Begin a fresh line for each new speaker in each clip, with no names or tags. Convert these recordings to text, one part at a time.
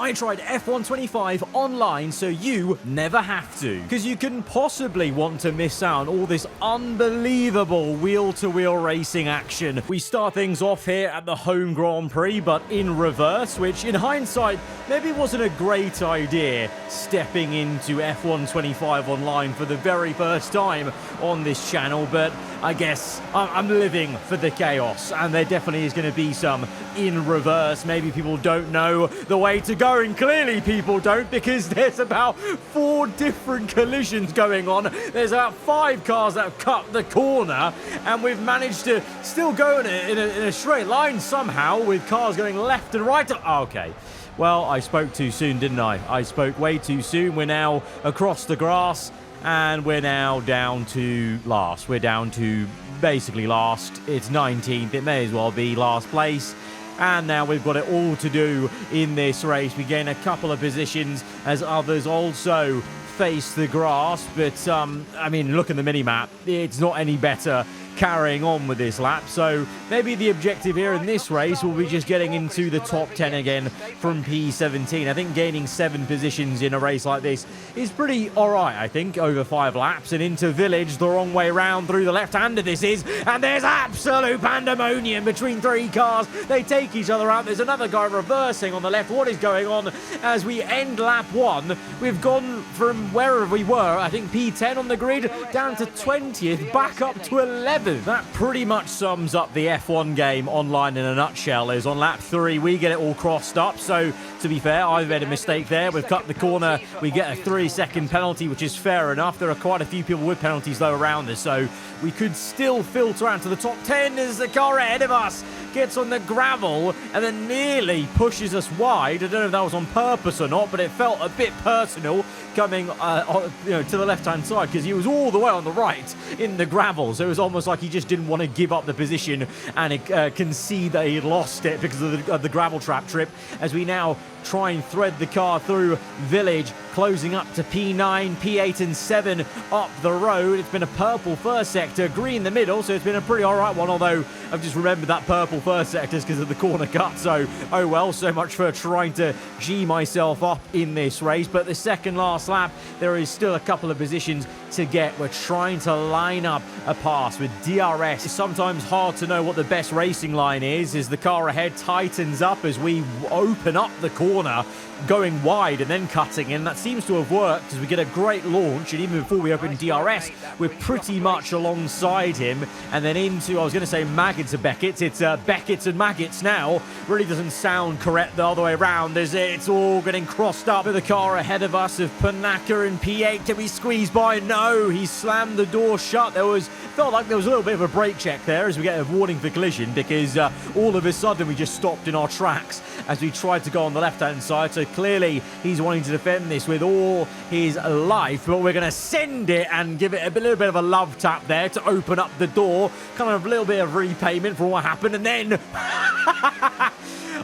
I tried F125 online so you never have to, because you couldn't possibly want to miss out on all this unbelievable wheel-to-wheel racing action. We start things off here at the home Grand Prix, but in reverse, which in hindsight maybe wasn't a great idea, stepping into F125 online for the very first time on this channel, but I guess I'm living for the chaos, and there definitely is going to be some in reverse. Maybe people don't know the way to go, and clearly people don't, because there's about 4 different collisions going on. There's about 5 cars that have cut the corner, and we've managed to still go in a straight line somehow, with cars going left and right. Okay. Well, I spoke too soon, didn't I? I spoke way too soon. We're now across the grass, and we're now down to last. We're down to basically last. It's 19th. It may as well be last place. And now we've got it all to do in this race. We gain a couple of positions as others also face the grass. But, I mean, look at the mini-map. It's not any better carrying on with this lap, so maybe the objective here in this race will be just getting into the top 10 again from P17. I think gaining 7 positions in a race like this is pretty alright, I think, over 5 laps. And into Village, the wrong way round through the left-hander this is, and there's absolute pandemonium between 3 cars. They take each other out. There's another guy reversing on the left. What is going on as we end lap 1? We've gone from wherever we were, I think P10 on the grid, down to 20th, back up to 11th. That pretty much sums up the F1 game online in a nutshell. Is on lap 3 we get it all crossed up. So to be fair, I've made a mistake there. We've cut the corner. We get a 3-second penalty, which is fair enough. There are quite a few people with penalties though around us, so we could still filter out to the top 10 as the car ahead of us gets on the gravel and then nearly pushes us wide. I don't know if that was on purpose or not, but it felt a bit personal coming to the left-hand side, because he was all the way on the right in the gravel. So it was almost like he just didn't want to give up the position and concede that he'd lost it because of the gravel trap trip. As we now try and thread the car through Village, closing up to P9, P8 and 7 up the road. It's been a purple first sector, green the middle, so it's been a pretty alright one, although I've just remembered that purple first sector is because of the corner cut, so oh well, so much for trying to G myself up in this race. But the second last lap, there is still a couple of positions to get. We're trying to line up a pass with DRS. It's sometimes hard to know what the best racing line is as the car ahead tightens up as we open up the corner, going wide and then cutting in. That seems to have worked because we get a great launch, and even before we open DRS, we're pretty much alongside him. And then into, I was going to say Maggots or Beckett's, it's Beckett's and Maggots now. Really doesn't sound correct the other way around, is it? It's all getting crossed up with the car ahead of us of Panaka and P8. Can we squeeze by? No, he slammed the door shut. Felt like there was a little bit of a brake check there as we get a warning for collision, because all of a sudden we just stopped in our tracks as we tried to go on the left-hand side. So clearly he's wanting to defend this with all his life, but we're going to send it and give it a little bit of a love tap there to open up the door, kind of a little bit of repayment for what happened. And then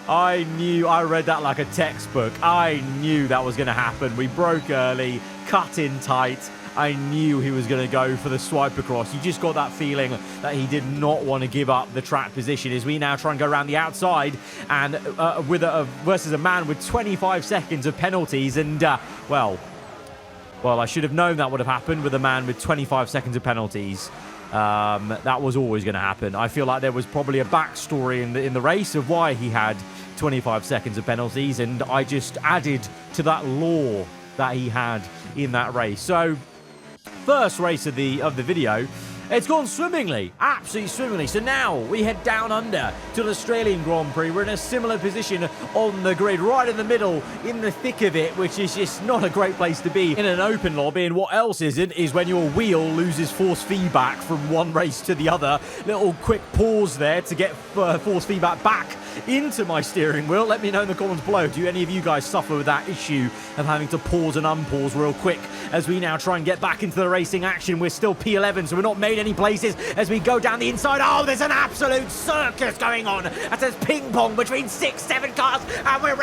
I read that like a textbook. I knew that was going to happen. We broke early, cut in tight. I knew he was going to go for the swipe across. You just got that feeling that he did not want to give up the track position as we now try and go around the outside and versus a man with 25 seconds of penalties. And, well, I should have known that would have happened with a man with 25 seconds of penalties. That was always going to happen. I feel like there was probably a backstory in the race of why he had 25 seconds of penalties, and I just added to that lore that he had in that race. So first race of the video, it's gone swimmingly, absolutely swimmingly. So now we head down under to the Australian Grand Prix. We're in a similar position on the grid, right in the middle, in the thick of it, which is just not a great place to be in an open lobby. And what else isn't is when your wheel loses force feedback from one race to the other. Little quick pause there to get force feedback back into my steering wheel. Let me know in the comments below, do any of you guys suffer with that issue of having to pause and unpause real quick as we now try and get back into the racing action? We're still P11, so we're not made any places as we go down the inside. Oh, there's an absolute circus going on. That says ping pong between 6-7 cars, and we're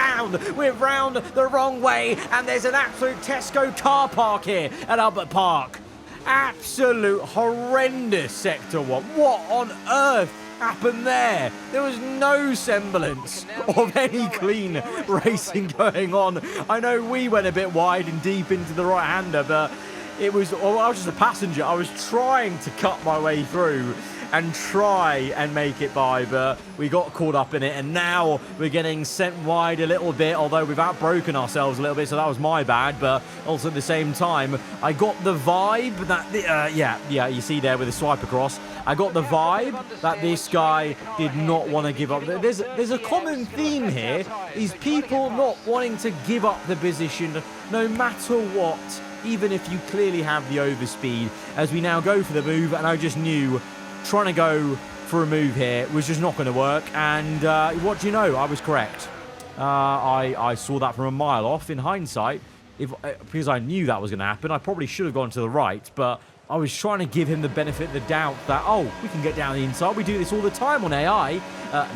round the wrong way, and there's an absolute Tesco car park here at Albert Park. Absolute horrendous sector one. What on earth happened there? There was no semblance of any clean racing going on. I know we went a bit wide and deep into the right-hander, but it was, well, I was just a passenger. I was trying to cut my way through and try and make it by, but we got caught up in it, and now we're getting sent wide a little bit, although we've outbroken ourselves a little bit, so that was my bad. But also at the same time, I got the vibe that, yeah, you see there with the swipe across, I got the vibe that this guy did not want to give up. There's a common theme here, is people not wanting to give up the position no matter what, even if you clearly have the overspeed. As we now go for the move, and I just knew trying to go for a move here was just not going to work, and what do you know, I was correct. I saw that from a mile off. In hindsight, because I knew that was going to happen, I probably should have gone to the right, but I was trying to give him the benefit of the doubt that, oh, we can get down the inside, we do this all the time on AI.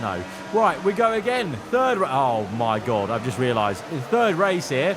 No. Right, we go again. Oh my god, I've just realised, third race here,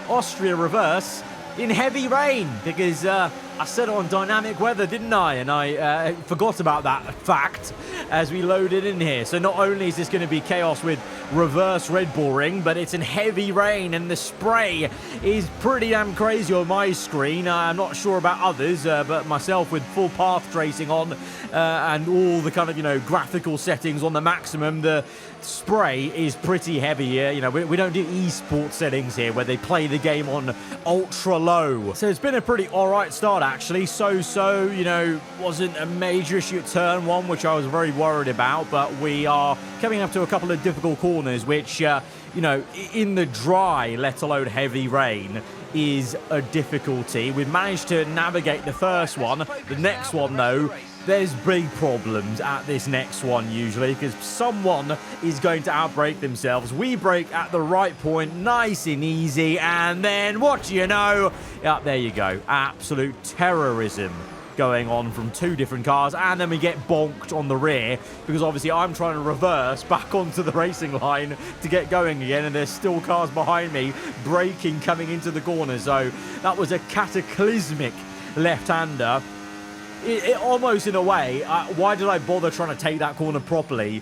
Austria reverse in heavy rain, because I said it on dynamic weather, didn't I? And I forgot about that fact as we loaded in here. So not only is this going to be chaos with reverse Red Bull Ring, but it's in heavy rain, and the spray is pretty damn crazy on my screen. I'm not sure about others, but myself with full path tracing on and all the kind of, you know, graphical settings on the maximum, the spray is pretty heavy here. You know, we don't do esports settings here where they play the game on ultra low. So it's been a pretty alright start, actually. So, you know, wasn't a major issue at turn one, which I was very worried about, but we are coming up to a couple of difficult corners, which, you know, in the dry, let alone heavy rain, is a difficulty. We've managed to navigate the first one. The next one, though, there's big problems at this next one usually, because someone is going to outbrake themselves. We brake at the right point, nice and easy, and then what do you know? Yeah, there you go. Absolute terrorism going on from two different cars, and then we get bonked on the rear because obviously I'm trying to reverse back onto the racing line to get going again, and there's still cars behind me braking coming into the corner. So that was a cataclysmic left-hander. It almost, in a way, why did I bother trying to take that corner properly?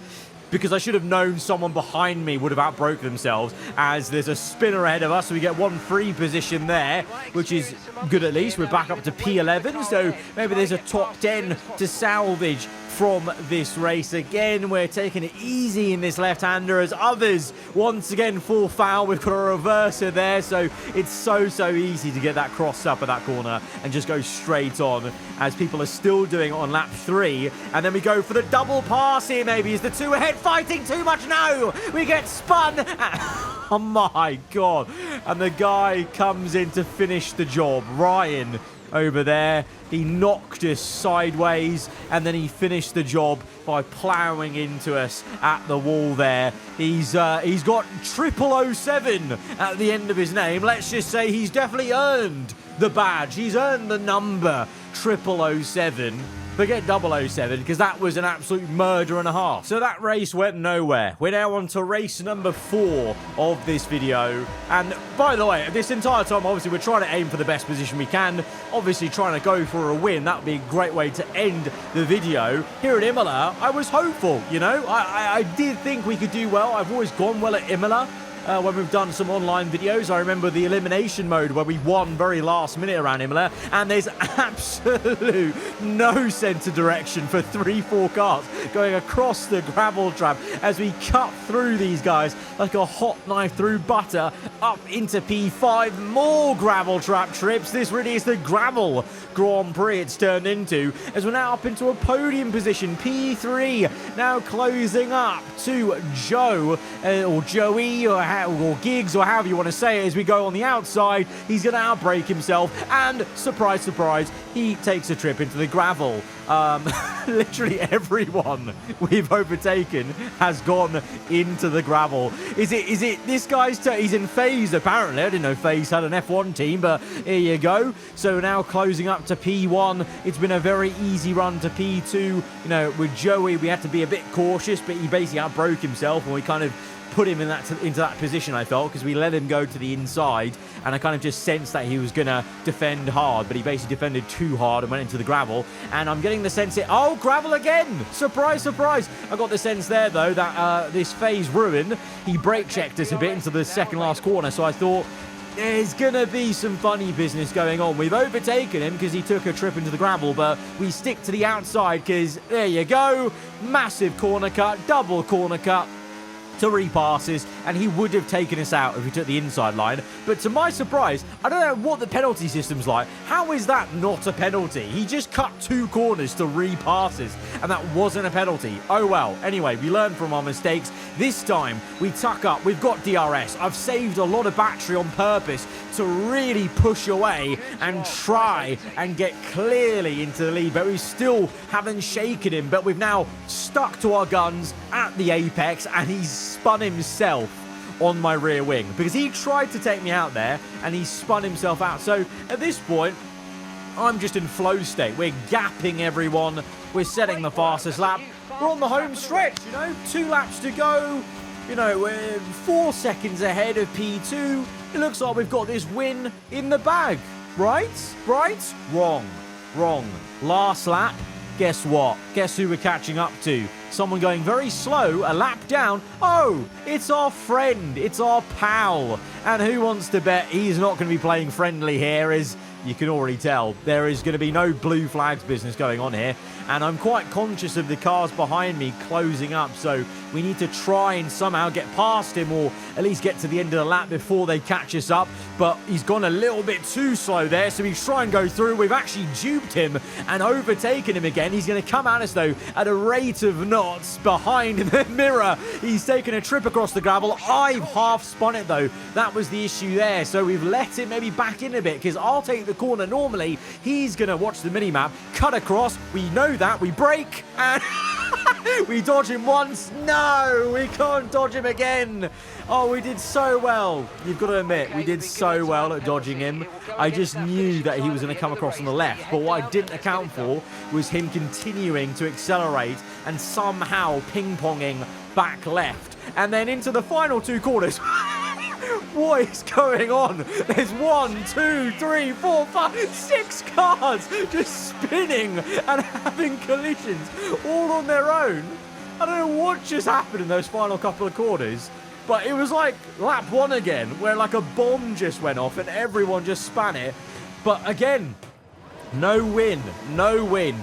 Because I should have known someone behind me would have outbroke themselves, as there's a spinner ahead of us, so we get one free position there, which is good at least. We're back up to P11, so maybe there's a top 10 to salvage from this race. Again, we're taking it easy in this left-hander as others once again fall foul. We've got a reverser there, so it's so easy to get that cross up at that corner and just go straight on, as people are still doing it on lap 3. And then we go for the double pass here, maybe. Is the two ahead fighting too much? No! We get spun! Oh my god. And the guy comes in to finish the job. Ryan over there, he knocked us sideways, and then he finished the job by ploughing into us at the wall there. He's got 0007 at the end of his name. Let's just say he's definitely earned the badge. He's earned the number 0007. Forget 007, because that was an absolute murder and a half. So that race went nowhere. We're now on to race number 4 of this video. And by the way, this entire time, obviously, we're trying to aim for the best position we can. Obviously, trying to go for a win. That would be a great way to end the video. Here at Imola, I was hopeful, you know. I did think we could do well. I've always gone well at Imola. When we've done some online videos. I remember the elimination mode where we won very last minute around Imola, and there's absolute no sense of direction for 3-4 cars going across the gravel trap as we cut through these guys like a hot knife through butter up into P5. More gravel trap trips. This really is the gravel Grand Prix it's turned into, as we're now up into a podium position. P3 now closing up to Joe or Joey or Gigs, or however you want to say it, as we go on the outside. He's going to outbrake himself, and surprise, surprise, he takes a trip into the gravel. Literally everyone we've overtaken has gone into the gravel. Is it this guy's turn? He's in FaZe, apparently. I didn't know FaZe had an F1 team, but here you go. So now closing up to P1. It's been a very easy run to P2. You know, with Joey, we had to be a bit cautious, but he basically outbroke himself, and we kind of put him into that position, I felt, because we let him go to the inside, and I kind of just sensed that he was going to defend hard, but he basically defended too hard and went into the gravel, and I'm getting the sense oh, gravel again! Surprise, surprise! I got the sense there, though, that this phase ruined. He brake checked us a bit into the second last corner, so I thought, there's going to be some funny business going on. We've overtaken him because he took a trip into the gravel, but we stick to the outside because, there you go, massive corner cut, double corner cut, 3 passes, and he would have taken us out if he took the inside line. But to my surprise, I don't know what the penalty system's like. How is that not a penalty? He just cut 2 corners to 3 passes, and that wasn't a penalty. Oh well. Anyway, we learned from our mistakes. This time, we tuck up. We've got DRS. I've saved a lot of battery on purpose to really push away and try and get clearly into the lead, but we still haven't shaken him. But we've now stuck to our guns at the apex, and he's spun himself on my rear wing because he tried to take me out there and he spun himself out. So at this point, I'm just in flow state. We're gapping everyone. We're setting the fastest lap. We're on the home stretch, 2 laps to go. We're 4 seconds ahead of P2. It looks like we've got this win in the bag. Right? Wrong. Last lap. Guess what? Guess who we're catching up to? Someone going very slow, a lap down. Oh, it's our friend. It's our pal. And who wants to bet he's not going to be playing friendly here, as you can already tell. There is going to be no blue flags business going on here. And I'm quite conscious of the cars behind me closing up, so we need to try and somehow get past him, or at least get to the end of the lap before they catch us up. But he's gone a little bit too slow there, so we try and go through. We've actually duped him and overtaken him again. He's going to come at us, though, at a rate of knots behind the mirror. He's taken a trip across the gravel. I've half spun it, though. That was the issue there, so we've let him maybe back in a bit, because I'll take the corner normally. He's going to watch the mini-map, cut across. We know that. We brake, and we dodge him once. No, we can't dodge him again. Oh, we did so well. You've got to admit, we did so well at dodging him. I just knew that he was going to come across on the left, but what I didn't account for was him continuing to accelerate and somehow ping-ponging back left. And then into the final 2 corners. What is going on? There's 1, 2, 3, 4, 5, 6 cars just spinning and having collisions all on their own. I don't know what just happened in those final couple of corners, but it was like lap 1 again, where like a bomb just went off and everyone just span it. But again, no win.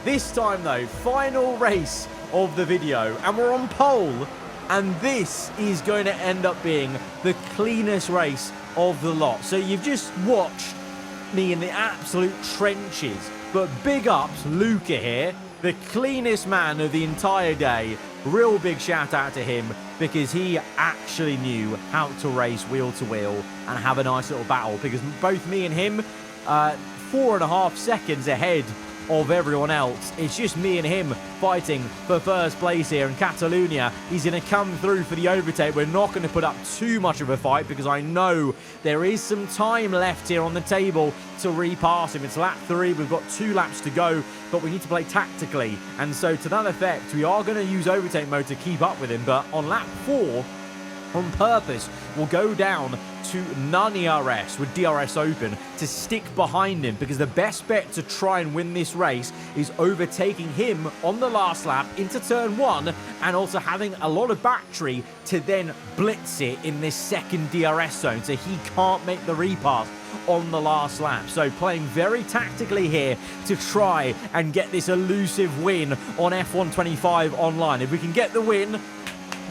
This time though, final race of the video, and we're on pole. And this is going to end up being the cleanest race of the lot. So you've just watched me in the absolute trenches. But big ups, Luca here, the cleanest man of the entire day. Real big shout out to him, because he actually knew how to race wheel to wheel and have a nice little battle. Because both me and him, 4.5 seconds ahead of everyone else. It's just me and him fighting for first place here in Catalunya. He's going to come through for the overtake. We're not going to put up too much of a fight, because I know there is some time left here on the table to repass him. It's lap 3. We've got 2 laps to go, but we need to play tactically. And so to that effect, we are going to use overtake mode to keep up with him. But on lap 4, on purpose, we'll go down to none ERS with DRS open to stick behind him, because the best bet to try and win this race is overtaking him on the last lap into turn 1, and also having a lot of battery to then blitz it in this second DRS zone so he can't make the repass on the last lap. So playing very tactically here to try and get this elusive win on F125 online. If we can get the win,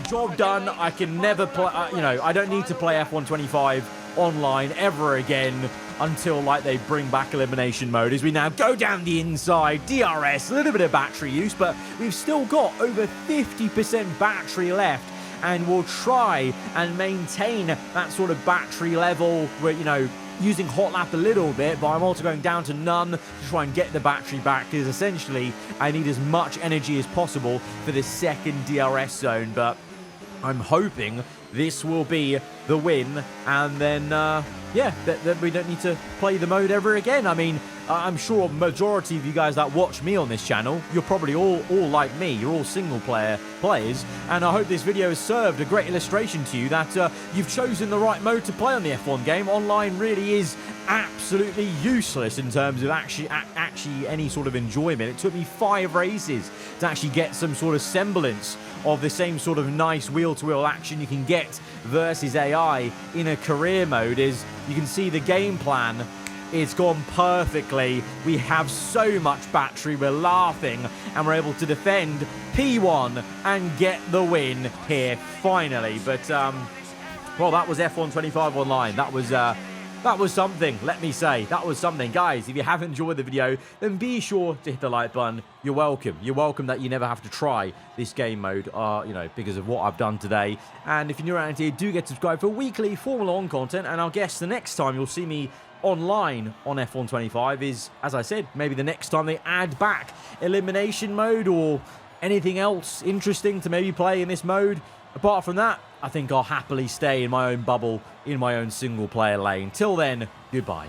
job done. I can never play, I don't need to play F125 online ever again until like they bring back elimination mode, as we now go down the inside. DRS, a little bit of battery use, but we've still got over 50% battery left, and we'll try and maintain that sort of battery level where, using hot lap a little bit, but I'm also going down to none to try and get the battery back, because essentially I need as much energy as possible for the second DRS zone. But I'm hoping this will be the win, and then, that we don't need to play the mode ever again. I mean, I'm sure a majority of you guys that watch me on this channel, you're probably all like me. You're all single-player players, and I hope this video has served a great illustration to you that you've chosen the right mode to play on the F1 game. Online really is absolutely useless in terms of actually any sort of enjoyment. It took me 5 races to actually get some sort of semblance of the same sort of nice wheel-to-wheel action you can get versus AI in a career mode. Is you can see the game plan, it's gone perfectly. We have so much battery, we're laughing, and we're able to defend P1 and get the win here finally. But well, that was F1 25 online. That was something, let me say. That was something. Guys, if you have enjoyed the video, then be sure to hit the like button. You're welcome. You're welcome that you never have to try this game mode, you know, because of what I've done today. And if you're new around here, do get subscribed for weekly Formula 1 content. And I'll guess the next time you'll see me online on F1 25 is, as I said, maybe the next time they add back elimination mode or anything else interesting to maybe play in this mode. Apart from that, I think I'll happily stay in my own bubble, in my own single-player lane. Till then, goodbye.